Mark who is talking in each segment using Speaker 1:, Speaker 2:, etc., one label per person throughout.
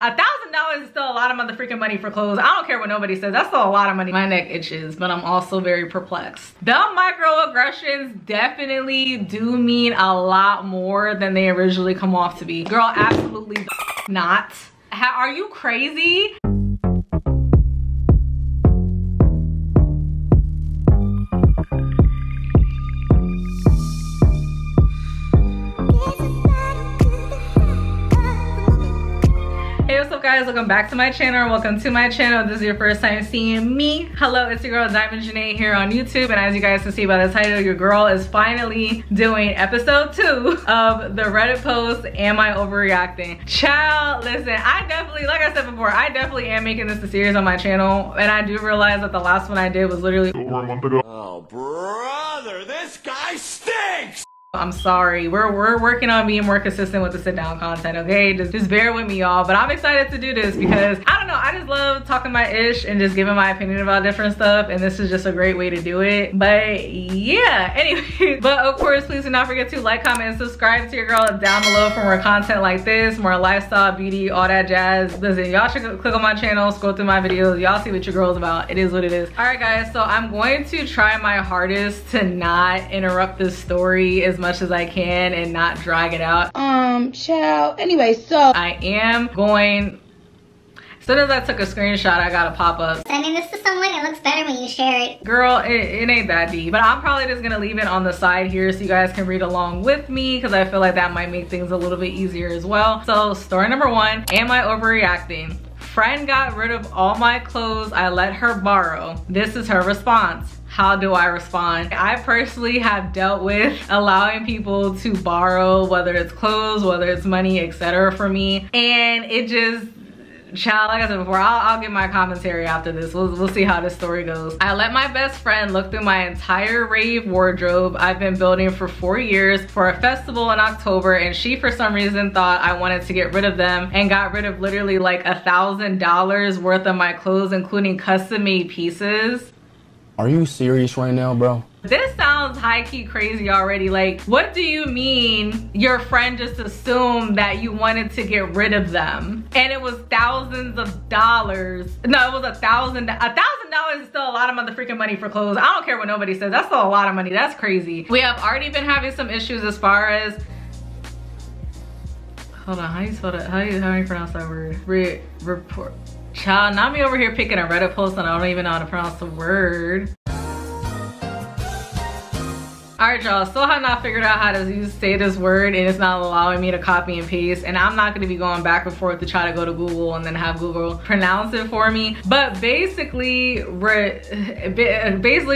Speaker 1: $1,000 is still a lot of motherfucking money for clothes. I don't care what nobody says. That's still a lot of money. My neck itches, but I'm also very perplexed. The microaggressions definitely do mean a lot more than they originally come off to be. Girl, absolutely not. Are you crazy? Hey, what's up guys, welcome back to my channel. Welcome to my channel. If this is your first time seeing me, hello, it's your girl Diamond Janay here on YouTube, and as you guys can see by the title, your girl is finally doing episode 2 of the Reddit post, Am I Overreacting? Child, listen, I definitely, like I said before, I definitely am making this a series on my channel, and I do realize that the last one I did was literally over a month ago.
Speaker 2: Oh brother, this guy stinks!
Speaker 1: I'm sorry, we're working on being more consistent with the sit down content, okay? Just bear with me, y'all. But I'm excited to do this because I don't know, I just love talking my ish and just giving my opinion about different stuff, and this is just a great way to do it. But yeah, anyway, but of course, please do not forget to like, comment, and subscribe to your girl down below for more content like this, more lifestyle, beauty, all that jazz. Listen, y'all should click on my channel, scroll through my videos, y'all see what your girl's about. It is what it is. All right guys, so I'm going to try my hardest to not interrupt this story as much as I can and not drag it out.
Speaker 3: Child. Anyway, so
Speaker 1: I am going, as soon as I took a screenshot, I got a pop-up.
Speaker 4: Sending this to someone, it looks better when you share it.
Speaker 1: Girl, it ain't that deep, but I'm probably just gonna leave it on the side here so you guys can read along with me, because I feel like that might make things a little bit easier as well. So story number 1, am I overreacting? Friend got rid of all my clothes I let her borrow. This is her response. How do I respond? I personally have dealt with allowing people to borrow, whether it's clothes, whether it's money, etc. for me. And it just, child, like I said before, I'll give my commentary after this. We'll see how this story goes. I let my best friend look through my entire rave wardrobe I've been building for 4 years for a festival in October, and she for some reason thought I wanted to get rid of them and got rid of literally like $1,000 worth of my clothes, including custom made pieces.
Speaker 5: Are you serious right now, bro?
Speaker 1: This sounds high-key crazy already. Like, what do you mean your friend just assumed that you wanted to get rid of them? And it was thousands of dollars. No, it was $1,000. $1,000 is still a lot of motherfucking money for clothes. I don't care what nobody says. That's still a lot of money. That's crazy. We have already been having some issues as far as, hold on, how do you spell that? How do you pronounce that word? Report. Child, not me over here picking a Reddit post and I don't even know how to pronounce the word. All right, y'all, still have not figured out how to say this word, and it's not allowing me to copy and paste, and I'm not gonna be going back and forth to try to go to Google and then have Google pronounce it for me. But basically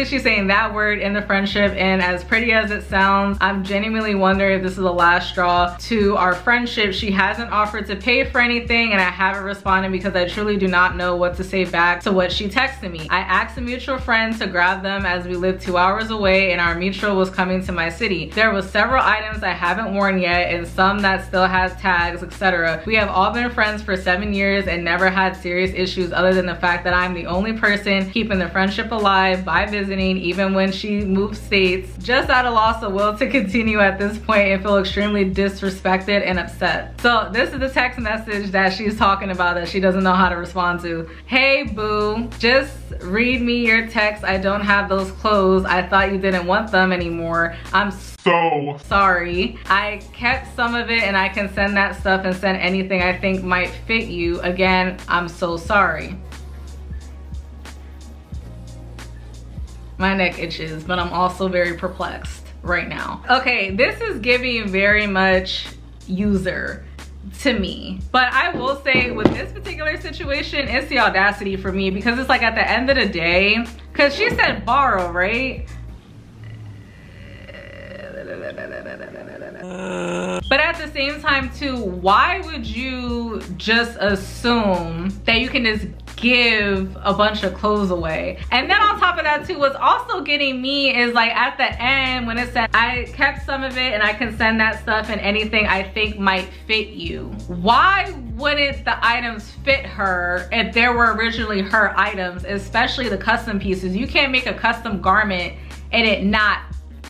Speaker 1: she's saying that word in the friendship, and as pretty as it sounds, I'm genuinely wondering if this is the last straw to our friendship. She hasn't offered to pay for anything, and I haven't responded because I truly do not know what to say back to what she texted me. I asked a mutual friend to grab them as we live 2 hours away, and our mutual was coming to my city. There was several items I haven't worn yet and some that still has tags, etc. We have all been friends for 7 years and never had serious issues other than the fact that I'm the only person keeping the friendship alive by visiting even when she moved states. Just at a loss of will to continue at this point and feel extremely disrespected and upset. So this is the text message that she's talking about that she doesn't know how to respond to. Hey boo, just read me your text. I don't have those clothes. I thought you didn't want them anymore. I'm so sorry. I kept some of it and I can send that stuff and send anything I think might fit you. Again, I'm so sorry. My neck itches, but I'm also very perplexed right now. Okay, this is giving very much user to me, but I will say with this particular situation, it's the audacity for me, because it's like at the end of the day, because she said borrow, right? But at the same time too, why would you just assume that you can just give a bunch of clothes away? And then on top of that too, what's also getting me is like at the end when it said I kept some of it and I can send that stuff and anything I think might fit you. Why wouldn't the items fit her if there were originally her items, especially the custom pieces? You can't make a custom garment and it not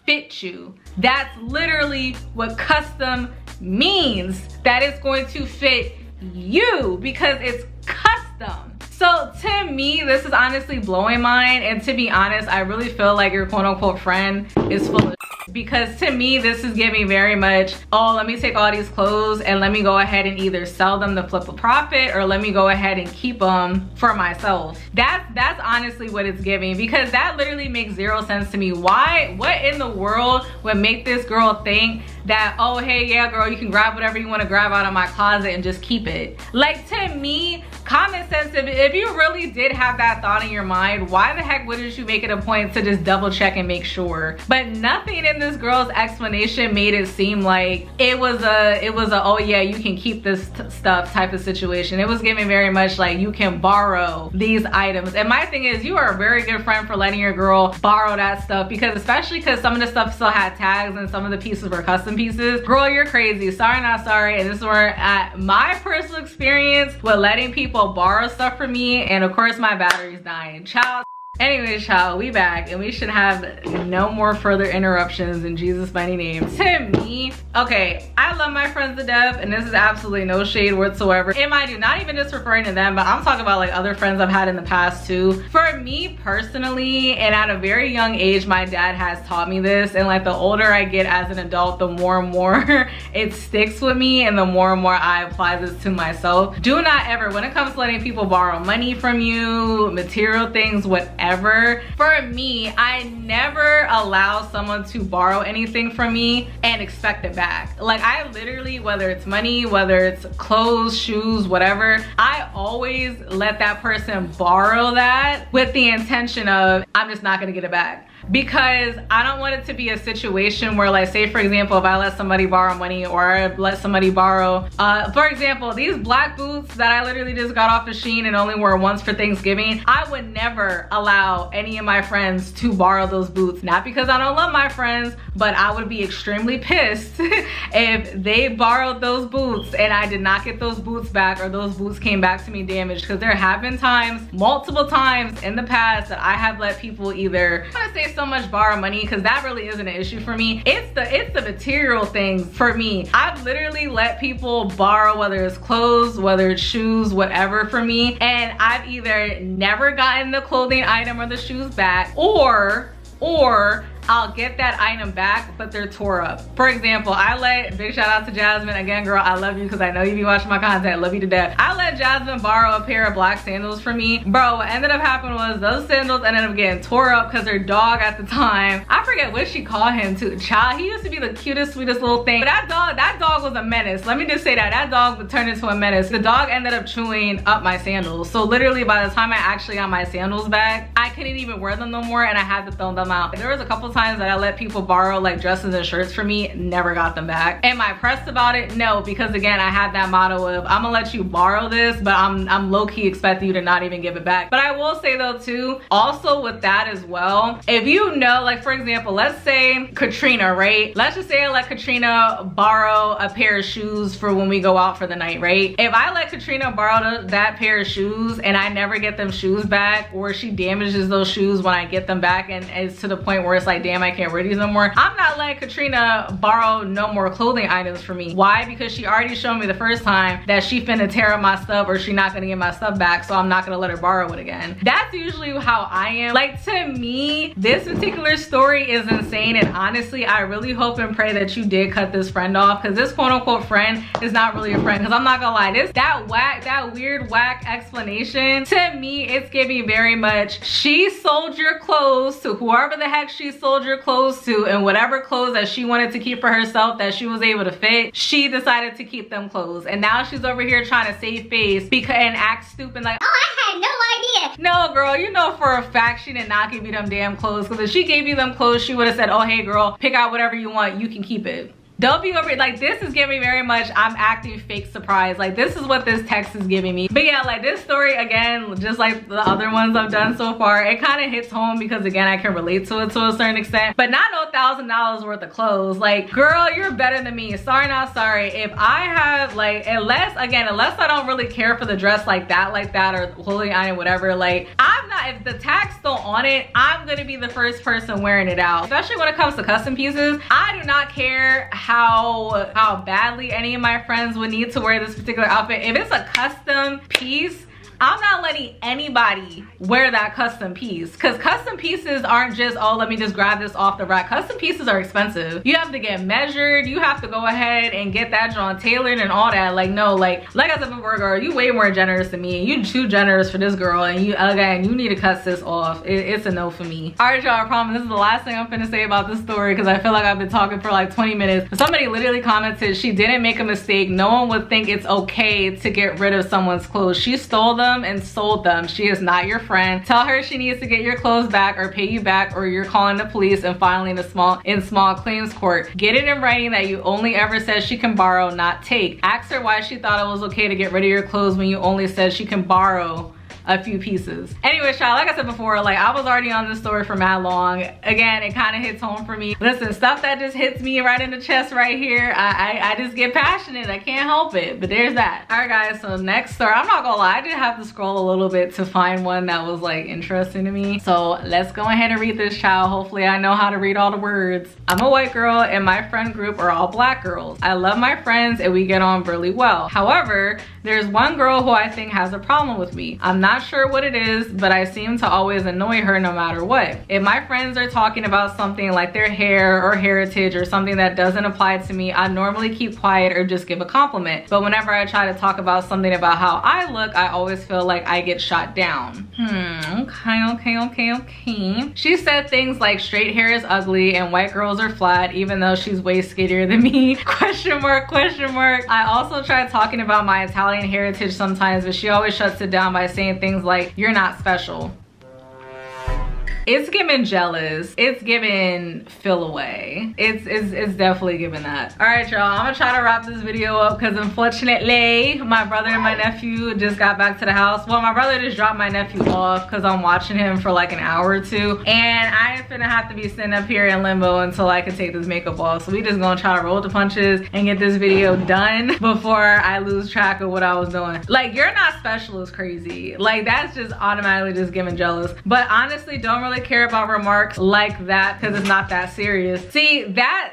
Speaker 1: fit you. That's literally what custom means, that it's going to fit you because it's custom. So to me, this is honestly blowing mine. And to be honest, I really feel like your quote unquote friend is full of because to me, this is giving very much, oh, let me take all these clothes and let me go ahead and either sell them to flip a profit or let me go ahead and keep them for myself. That's honestly what it's giving, because that literally makes zero sense to me. Why? What in the world would make this girl think that, oh, hey, yeah, girl, you can grab whatever you want to grab out of my closet and just keep it? Like, to me, common sense, if you really did have that thought in your mind, why the heck wouldn't you make it a point to just double check and make sure? But nothing in this girl's explanation made it seem like it was a oh yeah, you can keep this stuff type of situation. It was giving very much like you can borrow these items. And my thing is, you are a very good friend for letting your girl borrow that stuff, because especially because some of the stuff still had tags and some of the pieces were custom pieces. Girl, you're crazy. Sorry, not sorry. And this is where at my personal experience with letting people borrow stuff from me, and of course my battery's dying. Child. Anyways, child, we back and we should have no more further interruptions in Jesus' mighty name. To me, okay, I love my friends to death, and this is absolutely no shade whatsoever. And mind you, not even just referring to them, but I'm talking about like other friends I've had in the past too. For me personally, and at a very young age, my dad has taught me this, and like the older I get as an adult, the more and more it sticks with me and the more and more I apply this to myself. Do not ever, when it comes to letting people borrow money from you, material things, whatever, for me, I never allow someone to borrow anything from me and expect it back. Like, I literally, whether it's money, whether it's clothes, shoes, whatever, I always let that person borrow that with the intention of, I'm just not gonna get it back. Because I don't want it to be a situation where, like, say for example, if I let somebody borrow money or I let somebody borrow, for example, these black boots that I literally just got off the Shein and only wore once for Thanksgiving, I would never allow any of my friends to borrow those boots. Not because I don't love my friends, but I would be extremely pissed if they borrowed those boots and I did not get those boots back, or those boots came back to me damaged. Because there have been times, multiple times in the past, that I have let people either, I want to say so much borrow money, because that really isn't an issue for me. It's the material things for me. I've literally let people borrow, whether it's clothes, whether it's shoes, whatever, for me, and I've either never gotten the clothing item or the shoes back, or I'll get that item back, but they're tore up. For example, I let, big shout out to Jasmine, again, girl, I love you because I know you be watching my content, love you to death. I let Jasmine borrow a pair of black sandals from me. Bro, what ended up happening was those sandals ended up getting tore up because her dog at the time, I forget what she called him to. Child, he used to be the cutest, sweetest little thing. But that dog was a menace. Let me just say that dog would turn into a menace. The dog ended up chewing up my sandals. So literally by the time I actually got my sandals back, I couldn't even wear them no more and I had to throw them out. There was a couple times that I let people borrow like dresses and shirts from me, never got them back. Am I pressed about it? No, because again, I had that motto of, I'm gonna let you borrow this, but I'm low-key expecting you to not even give it back. But I will say though too, also with that as well, if you know, like for example, let's say Katrina, right? Let's just say I let Katrina borrow a pair of shoes for when we go out for the night, right? If I let Katrina borrow that pair of shoes and I never get them shoes back, or she damages those shoes when I get them back, and it's to the point where it's like, damn, I can't wear these no more, I'm not letting Katrina borrow no more clothing items from me. Why? Because she already showed me the first time that she finna tear up my stuff, or she not gonna get my stuff back, so I'm not gonna let her borrow it again. That's usually how I am. Like, to me, this particular story is insane, and honestly, I really hope and pray that you did cut this friend off, because this quote-unquote friend is not really a friend. Because I'm not gonna lie, that weird whack explanation, to me, it's giving very much, she sold your clothes to whoever the heck she sold your clothes to, and whatever clothes that she wanted to keep for herself that she was able to fit, she decided to keep them clothes. And now she's over here trying to save face and act stupid like,
Speaker 4: Oh, I had no idea.
Speaker 1: no girl, you know for a fact she did not give you them damn clothes, because if she gave you them clothes, she would have said, oh hey girl, pick out whatever you want, you can keep it. Don't be over, like, this is giving very much I'm acting fake surprised. Like, this is what this text is giving me. But yeah, like, this story, again, just like the other ones I've done so far, it kind of hits home because again, I can relate to it to a certain extent, but not no $1,000 worth of clothes. Like, girl, you're better than me. Sorry, not sorry. If I have, like, unless I don't really care for the dress like that, or clothing item, whatever, like, I'm not, if the tag's still on it, I'm gonna be the first person wearing it out. Especially when it comes to custom pieces, I do not care how how badly any of my friends would need to wear this particular outfit. If it's a custom piece, I'm not letting anybody wear that custom piece, because custom pieces aren't just, oh, let me just grab this off the rack. Custom pieces are expensive. You have to get measured. You have to go ahead and get that drawn tailored and all that. Like, no, like I said before, girl, you way more generous than me. You too generous for this girl, and you, again, you need to cut this off. It's a no for me. All right, y'all, I promise this is the last thing I'm finna say about this story, because I feel like I've been talking for like 20 minutes. Somebody literally commented, she didn't make a mistake. No one would think it's okay to get rid of someone's clothes. She stole them and sold them. She is not your friend. Tell her she needs to get your clothes back or pay you back, or you're calling the police and filing in small claims court. Get it in writing that you only ever said she can borrow, not take. Ask her why she thought it was okay to get rid of your clothes when you only said she can borrow a few pieces. Anyway, child, like I said before, like I was already on this story for mad long. Again, it kind of hits home for me. Listen, stuff that just hits me right in the chest right here, I just get passionate. I can't help it, but there's that. All right, guys, so next story. I'm not gonna lie, I did have to scroll a little bit to find one that was like interesting to me. So let's go ahead and read this, child. Hopefully I know how to read all the words. I'm a white girl and my friend group are all black girls. I love my friends and we get on really well. However, there's one girl who I think has a problem with me. I'm not sure what it is, but I seem to always annoy her no matter what. If my friends are talking about something like their hair or heritage or something that doesn't apply to me, I normally keep quiet or just give a compliment. But whenever I try to talk about something about how I look, I always feel like I get shot down. Okay. She said things like straight hair is ugly and white girls are flat, even though she's way skinnier than me. Question mark. I also try talking about my Italian heritage sometimes, but she always shuts it down by saying things like, you're not special. It's giving jealous. It's giving feel away. It's definitely giving that. All right, y'all, I'm gonna try to wrap this video up because unfortunately my brother and my nephew just got back to the house. Well, my brother just dropped my nephew off because I'm watching him for like an hour or two, and I ain't finna have to be sitting up here in limbo until I can take this makeup off. So we just gonna try to roll the punches and get this video done before I lose track of what I was doing. Like, you're not special is crazy. Like, that's just automatically just giving jealous. But honestly, don't really care about remarks like that because it's not that serious. See, that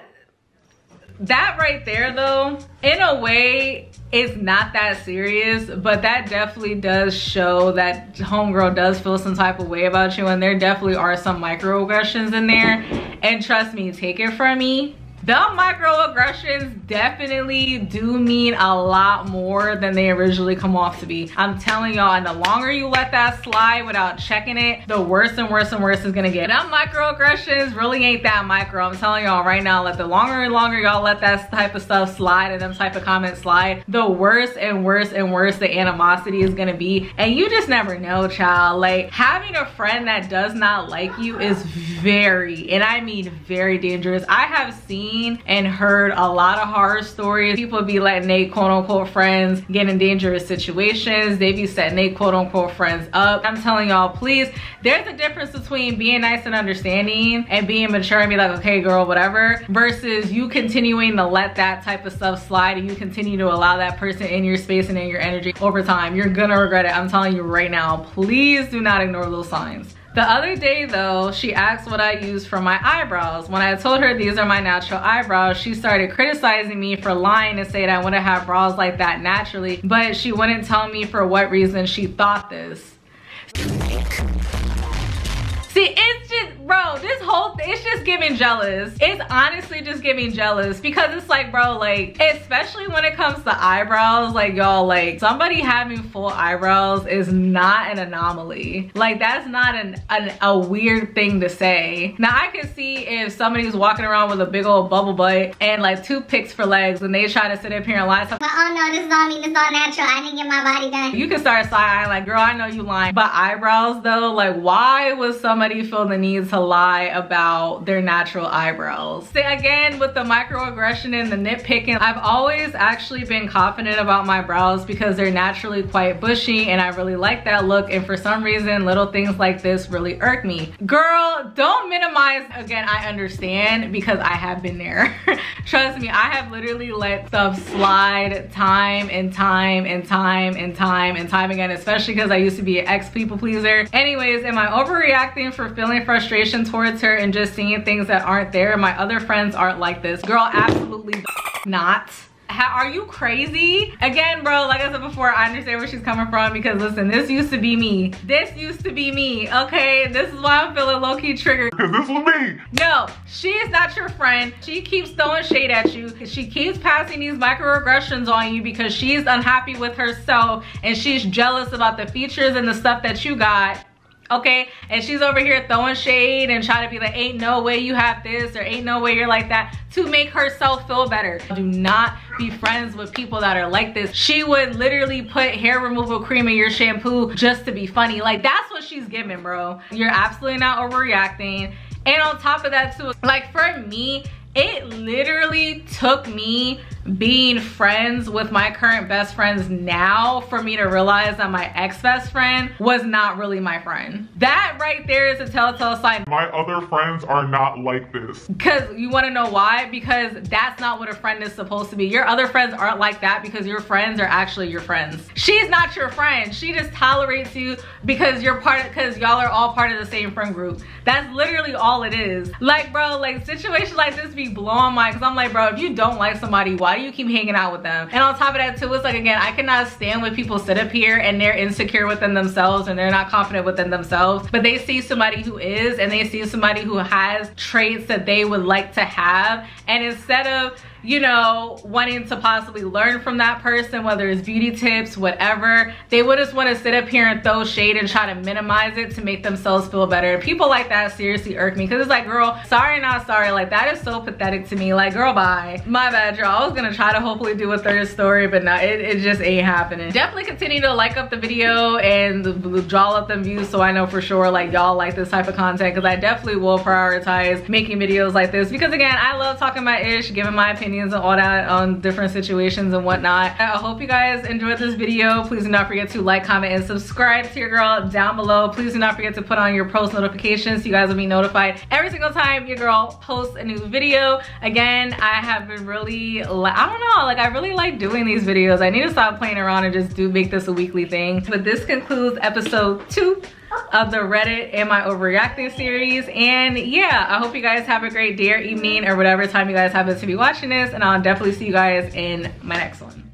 Speaker 1: right there though, in a way, it's not that serious, but that definitely does show that homegirl does feel some type of way about you, and there definitely are some microaggressions in there. And trust me, take it from me, the microaggressions definitely do mean a lot more than they originally come off to be. I'm telling y'all, and the longer you let that slide without checking it, the worse and worse and worse it's gonna get. Them microaggressions really ain't that micro. I'm telling y'all right now, like the longer and longer y'all let that type of stuff slide and them type of comments slide, the worse and worse and worse the animosity is gonna be. And you just never know, child. Like, having a friend that does not like you is very, and I mean very dangerous. I have seen and heard a lot of horror stories. People be letting they quote-unquote friends get in dangerous situations. They be setting they quote-unquote friends up. I'm telling y'all, please, there's a difference between being nice and understanding and being mature and be like, okay girl, whatever, versus you continuing to let that type of stuff slide and you continue to allow that person in your space and in your energy over time. You're gonna regret it. I'm telling you right now, please do not ignore those signs. The other day though, she asked what I use for my eyebrows. When I told her these are my natural eyebrows, she started criticizing me for lying and saying I wouldn't have brows like that naturally, but she wouldn't tell me for what reason she thought this. See, it's just, bro, this whole thing, it's just giving jealous. It's honestly just giving jealous because it's like, bro, like, especially when it comes to eyebrows, like, y'all, like, somebody having full eyebrows is not an anomaly. Like, that's not a weird thing to say. Now, I can see if somebody's walking around with a big old bubble butt and like toothpicks for legs and they try to sit up here and lie.
Speaker 4: But oh no, this is all me, this is all natural. I didn't get my body done.
Speaker 1: You can start side-eyeing like, girl, I know you lying. But eyebrows though, like, why would somebody feel the need to lie about their natural eyebrows? See, again, with the microaggression and the nitpicking, I've always actually been confident about my brows because they're naturally quite bushy and I really like that look, and for some reason little things like this really irk me. Girl, don't minimize. Again, I understand because I have been there. Trust me, I have literally let stuff slide time and time again, especially because I used to be an ex-people pleaser. Anyways, am I overreacting for feeling frustration situation towards her and just seeing things that aren't there. My other friends aren't like this. Girl, absolutely not. Are you crazy? Again, bro, like I said before, I understand where she's coming from because listen, this used to be me. This used to be me, okay? This is why I'm feeling low-key triggered.
Speaker 6: Because this was me.
Speaker 1: No, she is not your friend. She keeps throwing shade at you. She keeps passing these microaggressions on you because she's unhappy with herself and she's jealous about the features and the stuff that you got. Okay, and she's over here throwing shade and trying to be like, ain't no way you have this or ain't no way you're like that to make herself feel better. Do not be friends with people that are like this. She would literally put hair removal cream in your shampoo just to be funny. Like, that's what she's giving, bro. You're absolutely not overreacting. And on top of that too, like for me, it literally took me being friends with my current best friends now for me to realize that my ex-best friend was not really my friend. That right there is a telltale sign.
Speaker 6: My other friends are not like this.
Speaker 1: Because you want to know why? Because that's not what a friend is supposed to be. Your other friends aren't like that because your friends are actually your friends. She's not your friend. She just tolerates you because you're because y'all are all part of the same friend group. That's literally all it is. Like, bro, like situations like this be blowing my, because I'm like, bro, if you don't like somebody, why do you keep hanging out with them? And on top of that too, it's like, again, I cannot stand when people sit up here and they're insecure within themselves and they're not confident within themselves, but they see somebody who is, and they see somebody who has traits that they would like to have, and instead of, you know, wanting to possibly learn from that person, whether it's beauty tips, whatever, they would just want to sit up here and throw shade and try to minimize it to make themselves feel better. And people like that seriously irk me because it's like, girl, sorry, not sorry. Like, that is so pathetic to me. Like, girl, bye. My bad, y'all. I was gonna try to hopefully do a third story, but no, it just ain't happening. Definitely continue to like up the video and draw up them views so I know for sure like y'all like this type of content, because I definitely will prioritize making videos like this because, again, I love talking my ish, giving my opinions and all that on different situations and whatnot. I hope you guys enjoyed this video. Please do not forget to like, comment, and subscribe to your girl down below. Please do not forget to put on your post notifications so you guys will be notified every single time your girl posts a new video. Again, I have been really, I don't know, like I really like doing these videos. I need to stop playing around and just make this a weekly thing. But this concludes episode 2 of the Reddit and my overreacting series. And yeah, I hope you guys have a great day or evening or whatever time you guys happen to be watching this, and I'll definitely see you guys in my next one.